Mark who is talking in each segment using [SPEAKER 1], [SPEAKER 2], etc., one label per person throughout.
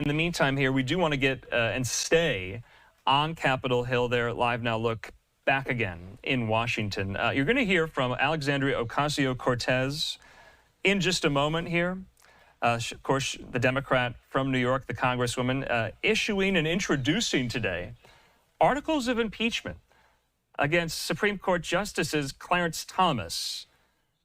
[SPEAKER 1] In the meantime here, we do want to get and stay on Capitol Hill there at Live Now Look back again in Washington. You're going to hear from Alexandria Ocasio-Cortez in just a moment here. Of course, the Democrat from New York, the Congresswoman, issuing and introducing today articles of impeachment against Supreme Court Justices Clarence Thomas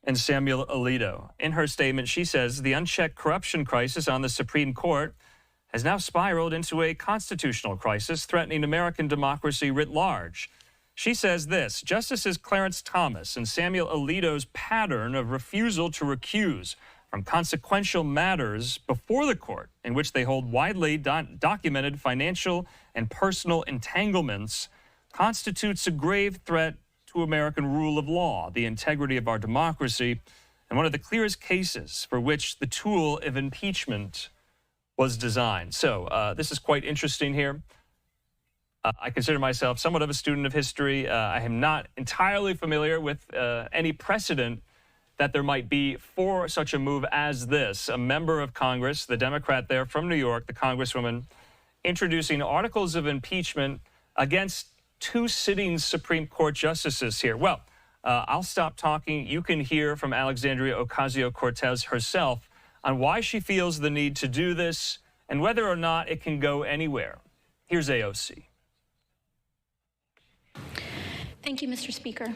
[SPEAKER 1] and Samuel Alito. In her statement, she says the unchecked corruption crisis on the Supreme Court has now spiraled into a constitutional crisis threatening American democracy writ large. She says this: Justices Clarence Thomas and Samuel Alito's pattern of refusal to recuse from consequential matters before the court, in which they hold widely documented financial and personal entanglements, constitutes a grave threat to American rule of law, the integrity of our democracy, and one of the clearest cases for which the tool of impeachment was designed. So this is quite interesting here. I consider myself somewhat of a student of history. I am not entirely familiar with any precedent that there might be for such a move as this. A member of Congress, the Democrat there from New York, the Congresswoman, introducing articles of impeachment against two sitting Supreme Court justices here. Well, I'll stop talking. You can hear from Alexandria Ocasio-Cortez herself on why she feels the need to do this and whether or not it can go anywhere. Here's AOC.
[SPEAKER 2] Thank you, Mr. Speaker.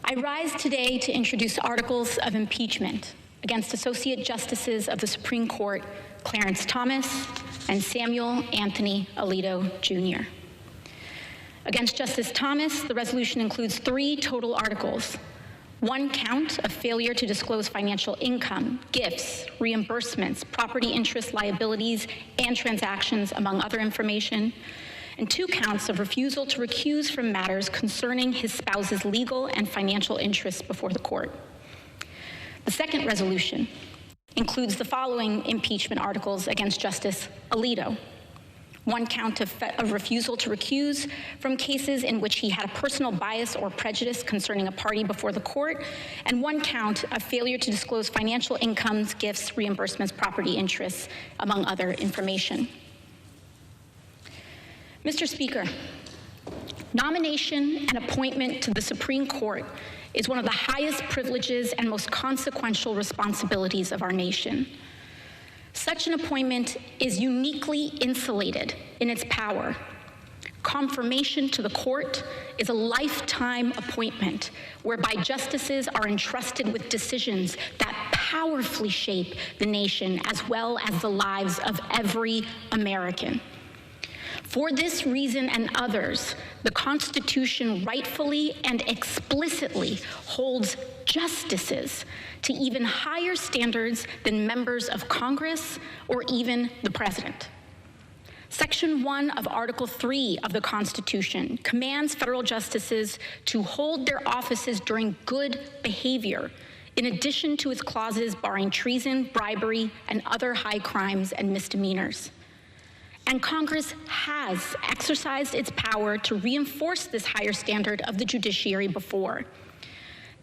[SPEAKER 2] I rise today to introduce articles of impeachment against Associate Justices of the Supreme Court Clarence Thomas and Samuel Anthony Alito, Jr. Against Justice Thomas, the resolution includes 3 total articles: 1 count of failure to disclose financial income, gifts, reimbursements, property interest liabilities, and transactions, among other information, and 2 counts of refusal to recuse from matters concerning his spouse's legal and financial interests before the court. The second resolution includes the following impeachment articles against Justice Alito: 1 count of refusal to recuse from cases in which he had a personal bias or prejudice concerning a party before the court, and 1 count of failure to disclose financial incomes, gifts, reimbursements, property interests, among other information. Mr. Speaker, nomination and appointment to the Supreme Court is one of the highest privileges and most consequential responsibilities of our nation. Such an appointment is uniquely insulated in its power. Confirmation to the court is a lifetime appointment whereby justices are entrusted with decisions that powerfully shape the nation as well as the lives of every American. For this reason and others, the Constitution rightfully and explicitly holds justices to even higher standards than members of Congress or even the President. Section 1 of Article 3 of the Constitution commands federal justices to hold their offices during good behavior, in addition to its clauses barring treason, bribery, and other high crimes and misdemeanors. And Congress has exercised its power to reinforce this higher standard of the judiciary before.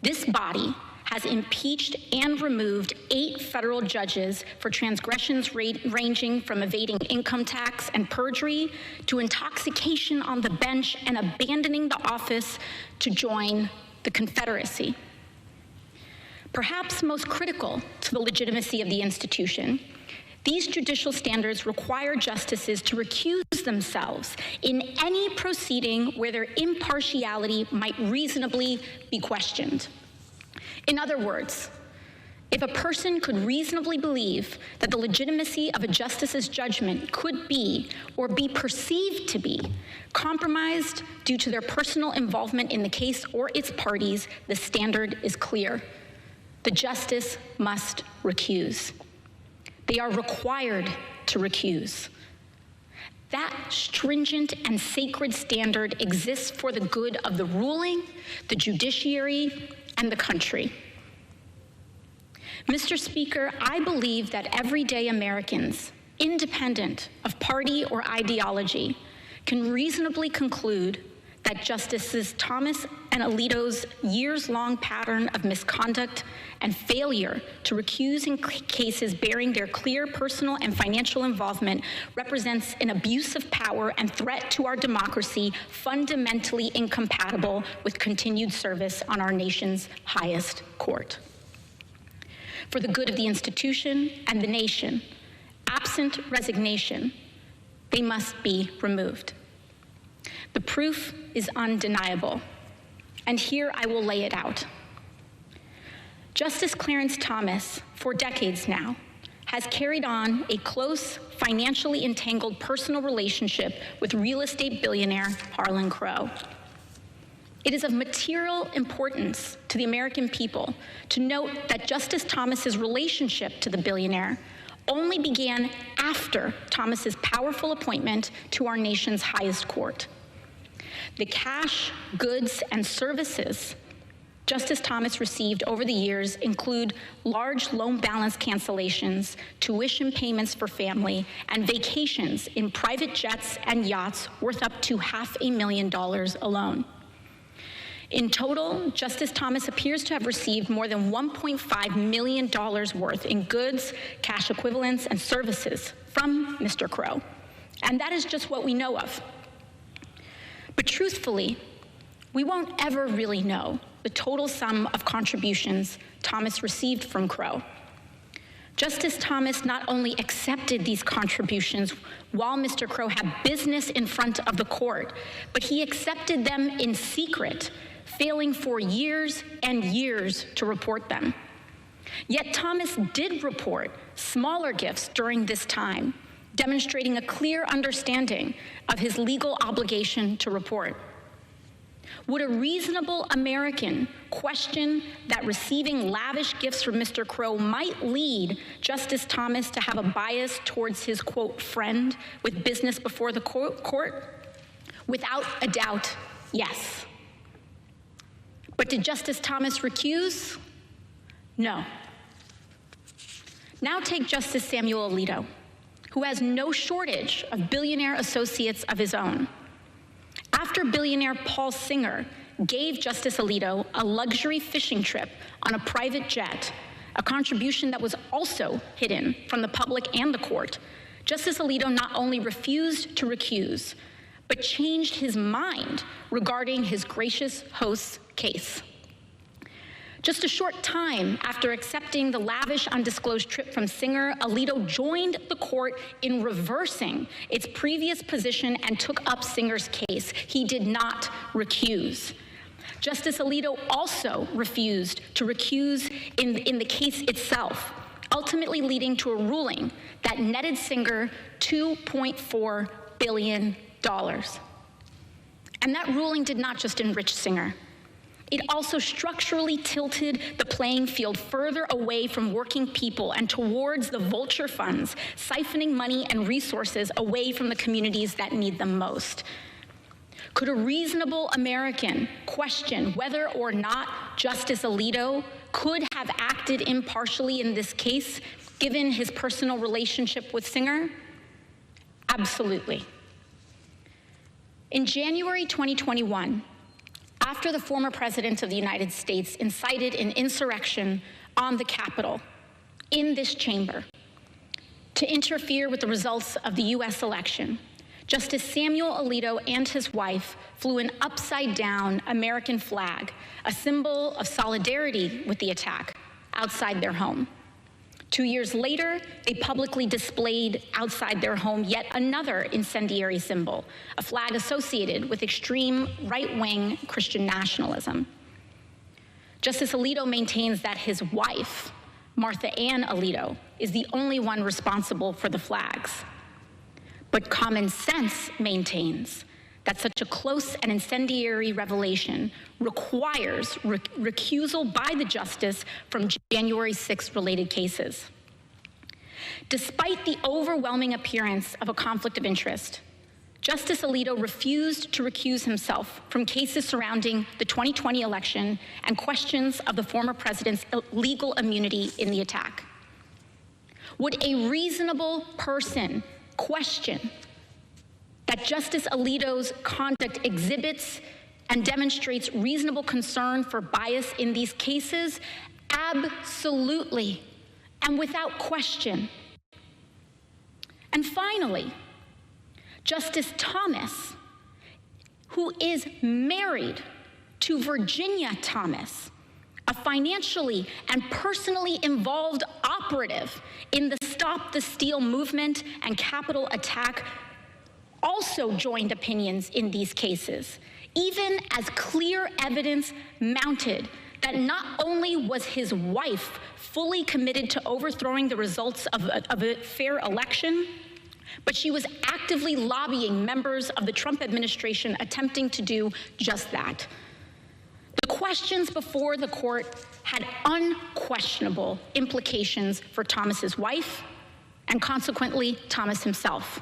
[SPEAKER 2] This body has impeached and removed 8 federal judges for transgressions ranging from evading income tax and perjury to intoxication on the bench and abandoning the office to join the Confederacy. Perhaps most critical to the legitimacy of the institution, these judicial standards require justices to recuse themselves in any proceeding where their impartiality might reasonably be questioned. In other words, if a person could reasonably believe that the legitimacy of a justice's judgment could be or be perceived to be compromised due to their personal involvement in the case or its parties, the standard is clear. The justice must recuse. They are required to recuse. That stringent and sacred standard exists for the good of the ruling, the judiciary, and the country. Mr. Speaker, I believe that everyday Americans, independent of party or ideology, can reasonably conclude that Justices Thomas and Alito's years-long pattern of misconduct and failure to recuse in cases bearing their clear personal and financial involvement represents an abuse of power and threat to our democracy fundamentally incompatible with continued service on our nation's highest court. For the good of the institution and the nation, absent resignation, they must be removed. The proof is undeniable, and here I will lay it out. Justice Clarence Thomas, for decades now, has carried on a close, financially entangled personal relationship with real estate billionaire Harlan Crow. It is of material importance to the American people to note that Justice Thomas's relationship to the billionaire only began after Thomas's powerful appointment to our nation's highest court. The cash, goods, and services Justice Thomas received over the years include large loan balance cancellations, tuition payments for family, and vacations in private jets and yachts worth up to $500,000 alone. In total, Justice Thomas appears to have received more than $1.5 million worth in goods, cash equivalents, and services from Mr. Crow. And that is just what we know of. But truthfully, we won't ever really know the total sum of contributions Thomas received from Crow. Justice Thomas not only accepted these contributions while Mr. Crow had business in front of the court, but he accepted them in secret, failing for years and years to report them. Yet Thomas did report smaller gifts during this time, demonstrating a clear understanding of his legal obligation to report. Would a reasonable American question that receiving lavish gifts from Mr. Crow might lead Justice Thomas to have a bias towards his, quote, friend with business before the court? Without a doubt, yes. But did Justice Thomas recuse? No. Now take Justice Samuel Alito, who has no shortage of billionaire associates of his own. After billionaire Paul Singer gave Justice Alito a luxury fishing trip on a private jet, a contribution that was also hidden from the public and the court, Justice Alito not only refused to recuse, but changed his mind regarding his gracious host's case. Just a short time after accepting the lavish undisclosed trip from Singer, Alito joined the court in reversing its previous position and took up Singer's case. He did not recuse. Justice Alito also refused to recuse in the case itself, ultimately leading to a ruling that netted Singer $2.4 billion. And that ruling did not just enrich Singer. It also structurally tilted the playing field further away from working people and towards the vulture funds, siphoning money and resources away from the communities that need them most. Could a reasonable American question whether or not Justice Alito could have acted impartially in this case, given his personal relationship with Singer? Absolutely. In January 2021, after the former president of the United States incited an insurrection on the Capitol in this chamber to interfere with the results of the U.S. election, Justice Samuel Alito and his wife flew an upside-down American flag, a symbol of solidarity with the attack, outside their home. 2 years later, they publicly displayed outside their home yet another incendiary symbol, a flag associated with extreme right-wing Christian nationalism. Justice Alito maintains that his wife, Martha Ann Alito, is the only one responsible for the flags. But common sense maintains that such a close and incendiary revelation requires recusal by the justice from January 6 related cases. Despite the overwhelming appearance of a conflict of interest, Justice Alito refused to recuse himself from cases surrounding the 2020 election and questions of the former president's legal immunity in the attack. Would a reasonable person question that Justice Alito's conduct exhibits and demonstrates reasonable concern for bias in these cases? Absolutely, and without question. And finally, Justice Thomas, who is married to Virginia Thomas, a financially and personally involved operative in the Stop the Steal movement and Capitol attack, also joined opinions in these cases, even as clear evidence mounted that not only was his wife fully committed to overthrowing the results of a fair election, but she was actively lobbying members of the Trump administration attempting to do just that. The questions before the court had unquestionable implications for Thomas's wife and consequently Thomas himself,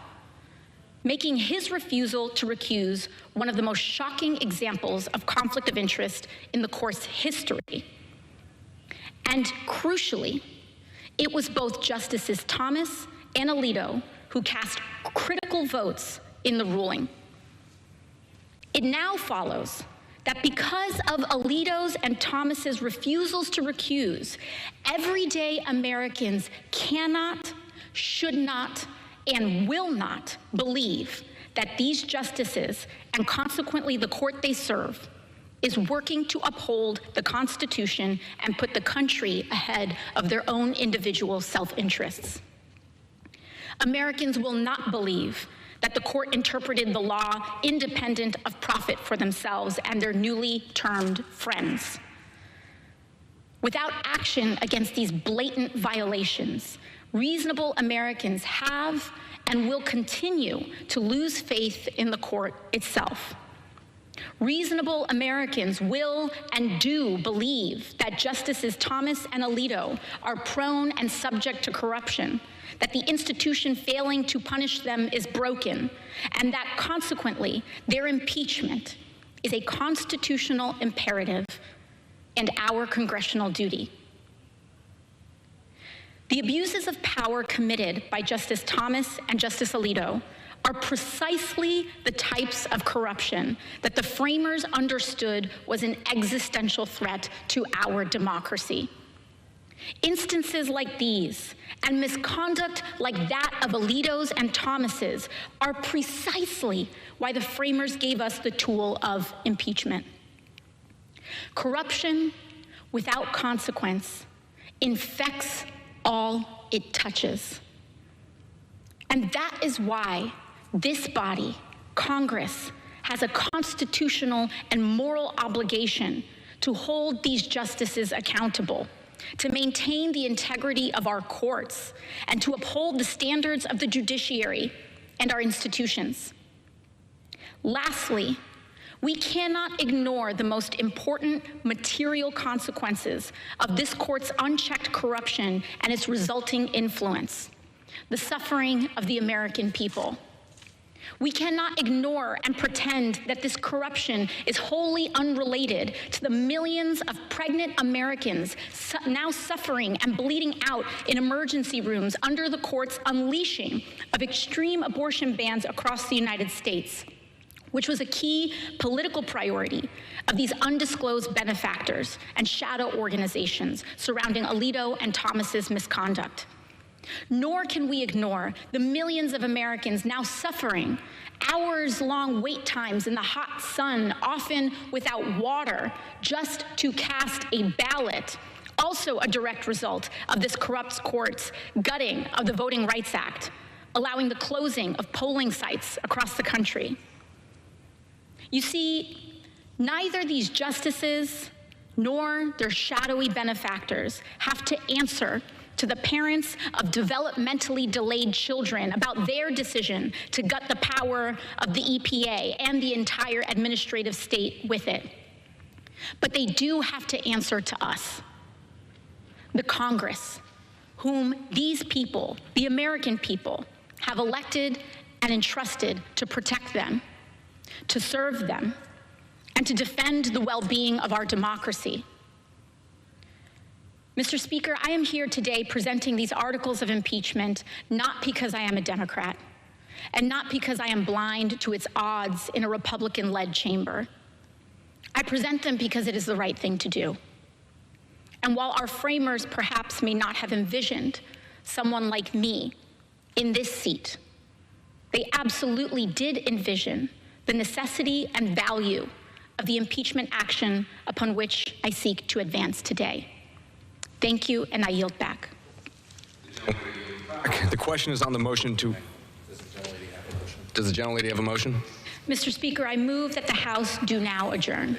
[SPEAKER 2] making his refusal to recuse one of the most shocking examples of conflict of interest in the court's history. And crucially, it was both Justices Thomas and Alito who cast critical votes in the ruling. It now follows that because of Alito's and Thomas's refusals to recuse, everyday Americans cannot, should not, and will not believe that these justices, and consequently the court they serve, is working to uphold the Constitution and put the country ahead of their own individual self-interests. Americans will not believe that the court interpreted the law independent of profit for themselves and their newly termed friends. Without action against these blatant violations, reasonable Americans have and will continue to lose faith in the court itself. Reasonable Americans will and do believe that Justices Thomas and Alito are prone and subject to corruption, that the institution failing to punish them is broken, and that consequently their impeachment is a constitutional imperative and our congressional duty. The abuses of power committed by Justice Thomas and Justice Alito are precisely the types of corruption that the framers understood was an existential threat to our democracy. Instances like these and misconduct like that of Alito's and Thomas's are precisely why the framers gave us the tool of impeachment. Corruption without consequence infects all it touches. And that is why this body, Congress, has a constitutional and moral obligation to hold these justices accountable, to maintain the integrity of our courts, and to uphold the standards of the judiciary and our institutions. Lastly, we cannot ignore the most important material consequences of this court's unchecked corruption and its resulting influence: the suffering of the American people. We cannot ignore and pretend that this corruption is wholly unrelated to the millions of pregnant Americans now suffering and bleeding out in emergency rooms under the court's unleashing of extreme abortion bans across the United States, which was a key political priority of these undisclosed benefactors and shadow organizations surrounding Alito and Thomas's misconduct. Nor can we ignore the millions of Americans now suffering hours-long wait times in the hot sun, often without water, just to cast a ballot, also a direct result of this corrupt court's gutting of the Voting Rights Act, allowing the closing of polling sites across the country. You see, neither these justices nor their shadowy benefactors have to answer to the parents of developmentally delayed children about their decision to gut the power of the EPA and the entire administrative state with it. But they do have to answer to us, the Congress, whom these people, the American people, have elected and entrusted to protect them, to serve them, and to defend the well-being of our democracy. Mr. Speaker, I am here today presenting these articles of impeachment not because I am a Democrat and not because I am blind to its odds in a Republican-led chamber, I present them because it is the right thing to do. And while our framers perhaps may not have envisioned someone like me in this seat, they absolutely did envision the necessity and value of the impeachment action upon which I seek to advance today. Thank you, and I yield back.
[SPEAKER 3] The question is on the motion to... Does the gentlelady have a motion?
[SPEAKER 2] Mr. Speaker, I move that the House do now adjourn.